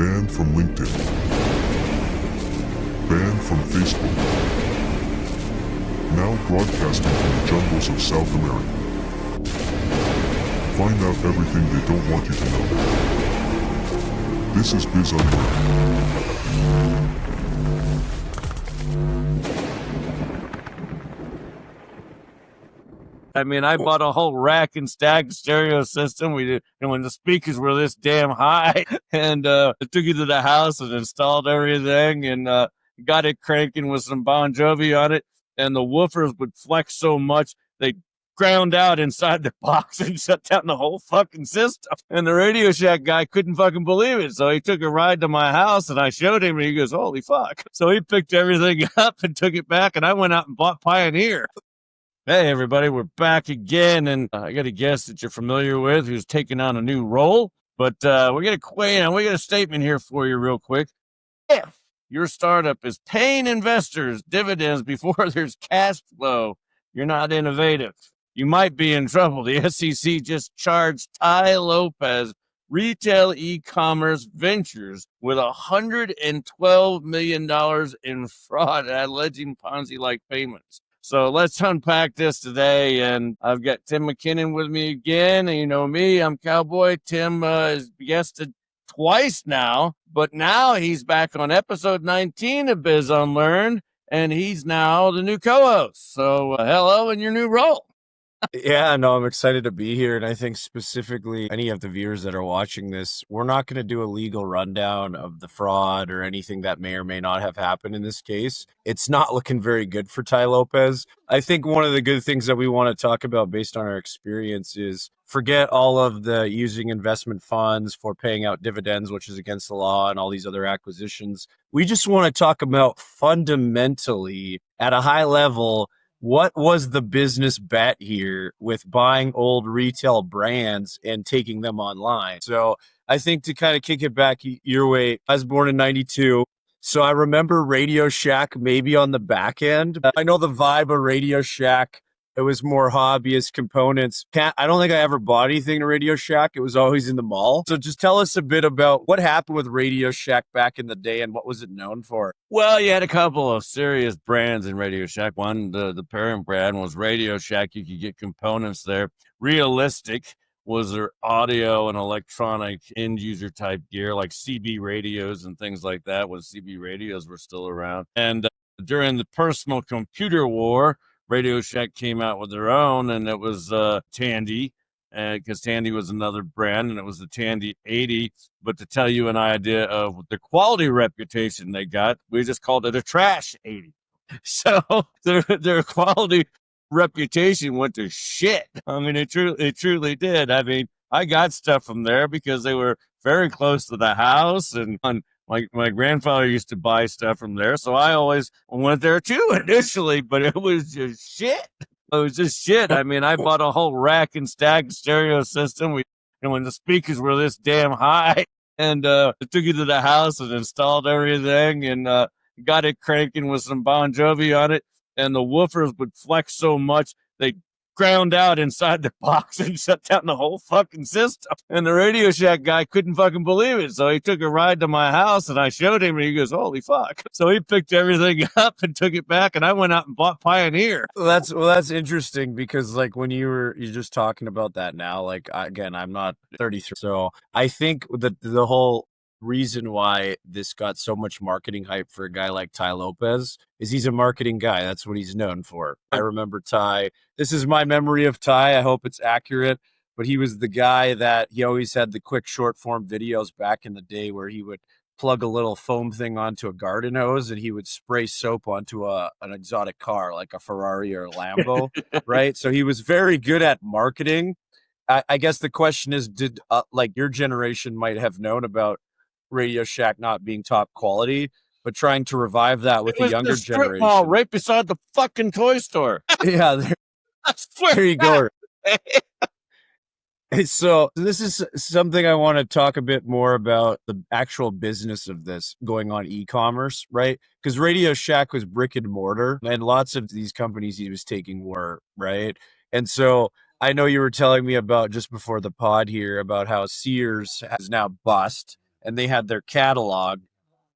Banned from LinkedIn. Banned from Facebook. Now broadcasting from the jungles of South America. Find out everything they don't want you to know. This is Biz Unlearned. I mean, I bought a whole rack and stack stereo system. We did, and when the speakers were this damn high, and I took it to the house and installed everything, and got it cranking with some Bon Jovi on it, and the woofers would flex so much they ground out inside the box and shut down the whole fucking system. And the RadioShack guy couldn't fucking believe it, so he took a ride to my house, and I showed him, and he goes, "Holy fuck!" So he picked everything up and took it back, and I went out and bought Pioneer. Hey, everybody, we're back again, and I got a guest that you're familiar with who's taking on a new role, but we got a statement here for you real quick. If your startup is paying investors dividends before there's cash flow, you're not innovative. You might be in trouble. The SEC just charged Tai Lopez, Retail Ecommerce Ventures, with $112 million in fraud, alleging Ponzi-like payments. So let's unpack this today, and I've got Tim McKinnon with me again, and you know me, I'm Cowboy. Tim has guested twice now, but now he's back on episode 19 of Biz Unlearned, and he's now the new co-host. So hello in your new role. Yeah, no, I'm excited to be here. And I think specifically any of the viewers that are watching this, we're not going to do a legal rundown of the fraud or anything that may or may not have happened in this case. It's not looking very good for Tai Lopez. I think one of the good things that we want to talk about based on our experience is forget all of the using investment funds for paying out dividends, which is against the law, and all these other acquisitions. We just want to talk about fundamentally at a high level, what was the business bet here with buying old retail brands and taking them online? So I think to kind of kick it back your way, I was born in 92. So I remember RadioShack maybe on the back end. I know the vibe of RadioShack. It was more hobbyist components. I don't think I ever bought anything to RadioShack. It was always in the mall. So just tell us a bit about what happened with RadioShack back in the day and what was it known for? Well, you had a couple of serious brands in RadioShack. One, the parent brand was RadioShack. You could get components there. Realistic was their audio and electronic end user type gear, like CB radios and things like that, when CB radios were still around. And during the personal computer war, RadioShack came out with their own, and it was Tandy, because Tandy was another brand, and it was the Tandy 80. But to tell you an idea of the quality reputation they got, we just called it a trash 80. So their quality reputation went to shit. I mean, it truly did. I mean, I got stuff from there because they were very close to the house, and my grandfather used to buy stuff from there, so I always went there too initially, but it was just shit. It was just shit. I mean, I bought a whole rack and stack stereo system. And when the speakers were this damn high, and I took it to the house and installed everything, and got it cranking with some Bon Jovi on it, and the woofers would flex so much they ground out inside the box and shut down the whole fucking system. And the RadioShack guy couldn't fucking believe it, so he took a ride to my house, and I showed him, and he goes, "Holy fuck!" So he picked everything up and took it back, and I went out and bought Pioneer. That's interesting because like when you're just talking about that now, like again, I'm not 33, so I think the whole reason why this got so much marketing hype for a guy like Tai Lopez is he's a marketing guy. That's what he's known for. I remember Tai. This is my memory of Tai. I hope it's accurate, but he was the guy that he always had the quick short form videos back in the day where he would plug a little foam thing onto a garden hose and he would spray soap onto an exotic car like a Ferrari or a Lambo, right? So he was very good at marketing. I guess the question is, did like your generation might have known about RadioShack not being top quality, but trying to revive that with the younger generation. Mall right beside the fucking toy store. Yeah, I swear. there you go. So this is something I want to talk a bit more about the actual business of this going on e-commerce, right? Because RadioShack was brick and mortar, and lots of these companies he was taking were, right? And so I know you were telling me about just before the pod here about how Sears has now bust. and they had their catalog,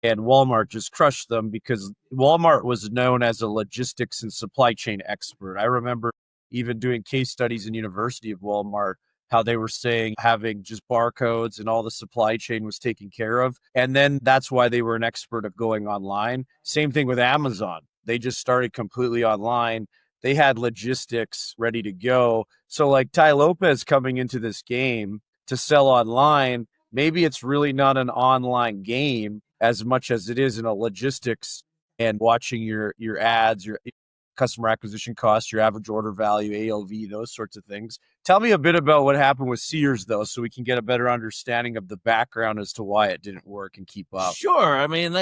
and Walmart just crushed them because Walmart was known as a logistics and supply chain expert. I remember even doing case studies in University of Walmart, how they were saying having just barcodes and all the supply chain was taken care of. And then that's why they were an expert of going online. Same thing with Amazon. They just started completely online. They had logistics ready to go. So like Tai Lopez coming into this game to sell online, maybe it's really not an online game as much as it is in a logistics and watching your ads, your customer acquisition costs, your average order value, ALV, those sorts of things. Tell me a bit about what happened with Sears, though, so we can get a better understanding of the background as to why it didn't work and keep up. Sure. I mean,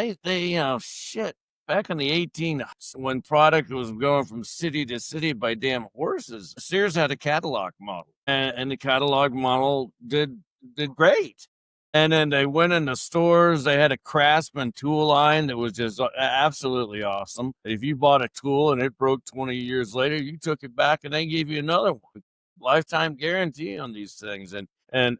shit. Back in the 1800s, when product was going from city to city by damn horses, Sears had a catalog model, and the catalog model did great. And then they went into stores. They had a Craftsman tool line that was just absolutely awesome. If you bought a tool and it broke 20 years later, you took it back and they gave you another one. Lifetime guarantee on these things. And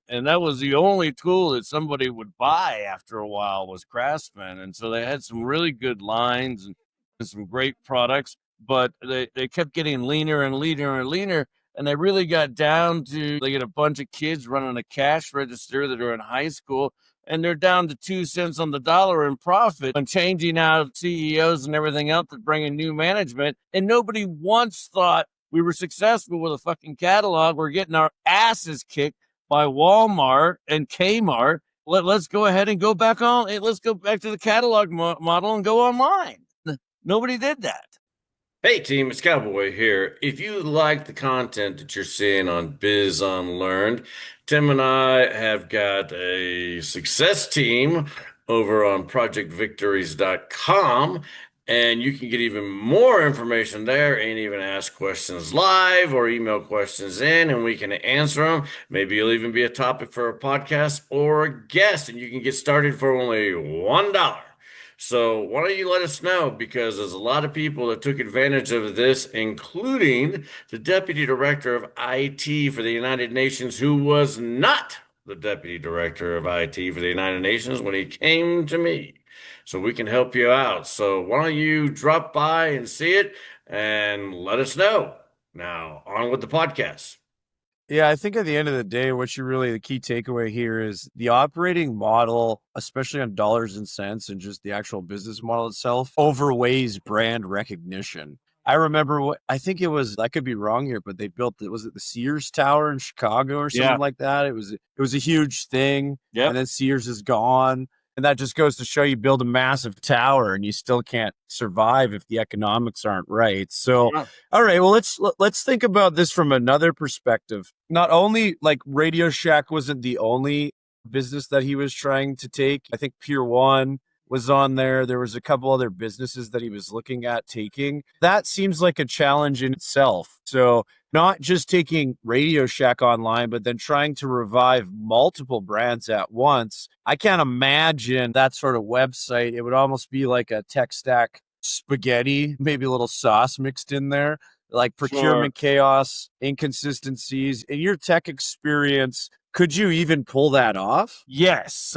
that was the only tool that somebody would buy after a while was Craftsman. And so they had some really good lines and some great products, but they kept getting leaner and leaner and leaner. And they really got down to, they get a bunch of kids running a cash register that are in high school, and they're down to 2 cents on the dollar in profit and changing out CEOs and everything else to bring in new management. And nobody once thought we were successful with a fucking catalog. We're getting our asses kicked by Walmart and Kmart. Let's go ahead and go back on. Let's go back to the catalog model and go online. Nobody did that. Hey team, it's Cowboy here. If you like the content that you're seeing on Biz Unlearned, Tim and I have got a success team over on projectvictories.com, and you can get even more information there and even ask questions live or email questions in, and we can answer them. Maybe you'll even be a topic for a podcast or a guest, and you can get started for only $1. So why don't you let us know, because there's a lot of people that took advantage of this, including the Deputy Director of IT for the United Nations, who was not the Deputy Director of IT for the United Nations when he came to me. So we can help you out. So why don't you drop by and see it and let us know. Now, on with the podcast. Yeah, I think at the end of the day, the key takeaway here is the operating model, especially on dollars and cents and just the actual business model itself, overweighs brand recognition. I remember I could be wrong here, but they built was it the Sears Tower in Chicago or something like that? It was a huge thing. Yep. And then Sears is gone. And that just goes to show you build a massive tower and you still can't survive if the economics aren't right. So, all right, well, let's think about this from another perspective. Not only like RadioShack wasn't the only business that he was trying to take. I think Pier 1 was on there. There was a couple other businesses that he was looking at taking. That seems like a challenge in itself. So not just taking RadioShack online, but then trying to revive multiple brands at once. I can't imagine that sort of website. It would almost be like a tech stack spaghetti, maybe a little sauce mixed in there, like procurement chaos, inconsistencies. In your tech experience, could you even pull that off? Yes,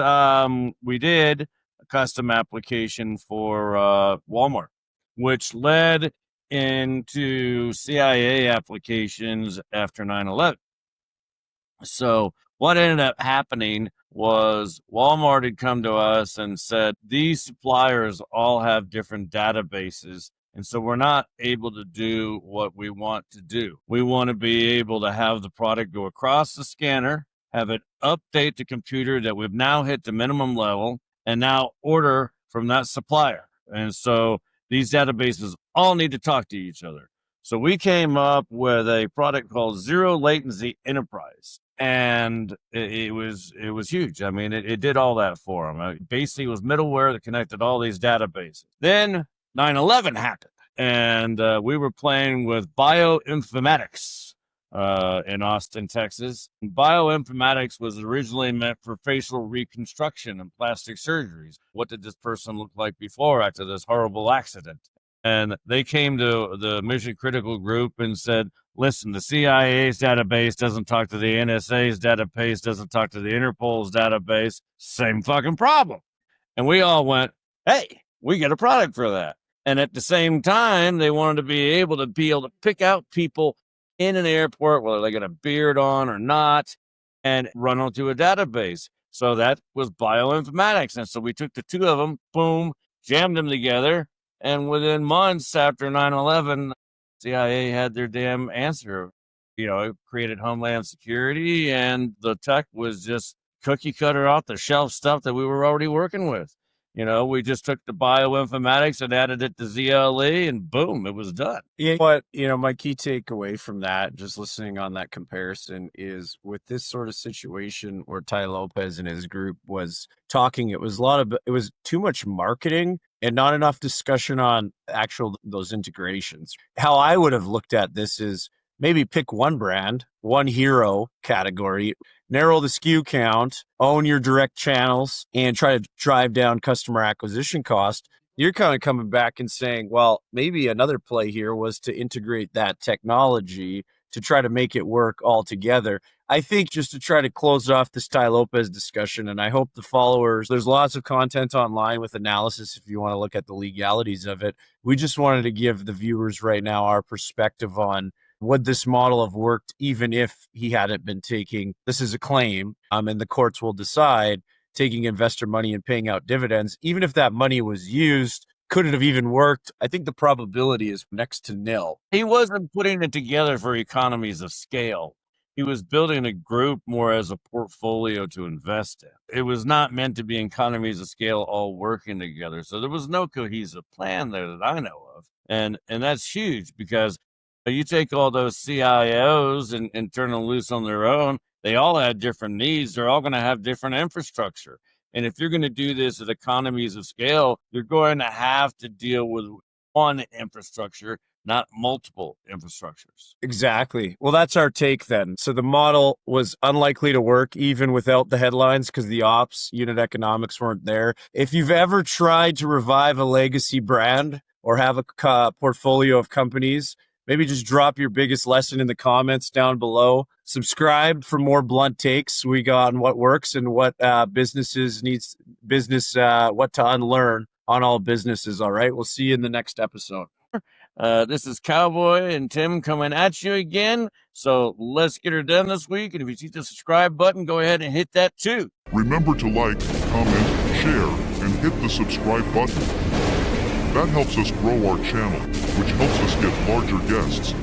we did a custom application for Walmart, which led into CIA applications after 9/11. So what ended up happening was Walmart had come to us and said, these suppliers all have different databases. And so we're not able to do what we want to do. We want to be able to have the product go across the scanner, have it update the computer that we've now hit the minimum level, and now order from that supplier. And so these databases all need to talk to each other. So we came up with a product called Zero Latency Enterprise. And it was huge. I mean, it did all that for them. Basically, it was middleware that connected all these databases. Then 9/11 happened, and we were playing with bioinformatics in Austin, Texas. Bioinformatics was originally meant for facial reconstruction and plastic surgeries. What did this person look like before after this horrible accident? And they came to the mission critical group and said, listen, the CIA's database doesn't talk to the NSA's database, doesn't talk to the Interpol's database. Same fucking problem. And we all went, hey, we get a product for that. And at the same time, they wanted to be able to pick out people in an airport, whether they got a beard on or not, and run onto a database. So that was bioinformatics. And so we took the two of them, boom, jammed them together. And within months after 9/11, CIA had their damn answer. It created Homeland Security, and the tech was just cookie cutter off the shelf stuff that we were already working with. We just took the bioinformatics and added it to ZLE, and boom, it was done. Yeah, but my key takeaway from that, just listening on that comparison, is with this sort of situation where Tai Lopez and his group was talking, it was too much marketing and not enough discussion on those integrations. How I would have looked at this is maybe pick one brand, one hero category, narrow the SKU count, own your direct channels, and try to drive down customer acquisition cost. You're kind of coming back and saying, well, maybe another play here was to integrate that technology to try to make it work all together. I think just to try to close off this Tai Lopez discussion, and I hope the followers, there's lots of content online with analysis if you want to look at the legalities of it. We just wanted to give the viewers right now our perspective on would this model have worked even if he hadn't been taking, this is a claim, and the courts will decide, taking investor money and paying out dividends. Even if that money was used, could it have even worked? I think the probability is next to nil. He wasn't putting it together for economies of scale. He was building a group more as a portfolio to invest in. It was not meant to be economies of scale all working together. So there was no cohesive plan there that I know of. And that's huge, because you take all those CIOs and turn them loose on their own, they all had different needs. They're all going to have different infrastructure. And if you're going to do this at economies of scale, you're going to have to deal with one infrastructure, not multiple infrastructures. Exactly. Well, that's our take then. So the model was unlikely to work even without the headlines because the ops unit economics weren't there. If you've ever tried to revive a legacy brand or have a portfolio of companies, maybe just drop your biggest lesson in the comments down below. Subscribe for more blunt takes we got on what works and what what to unlearn on all businesses. All right. We'll see you in the next episode. This is Cowboy and Tim coming at you again. So let's get her done this week. And if you see the subscribe button, go ahead and hit that too. Remember to like, comment, share, and hit the subscribe button. That helps us grow our channel, which helps us get larger guests.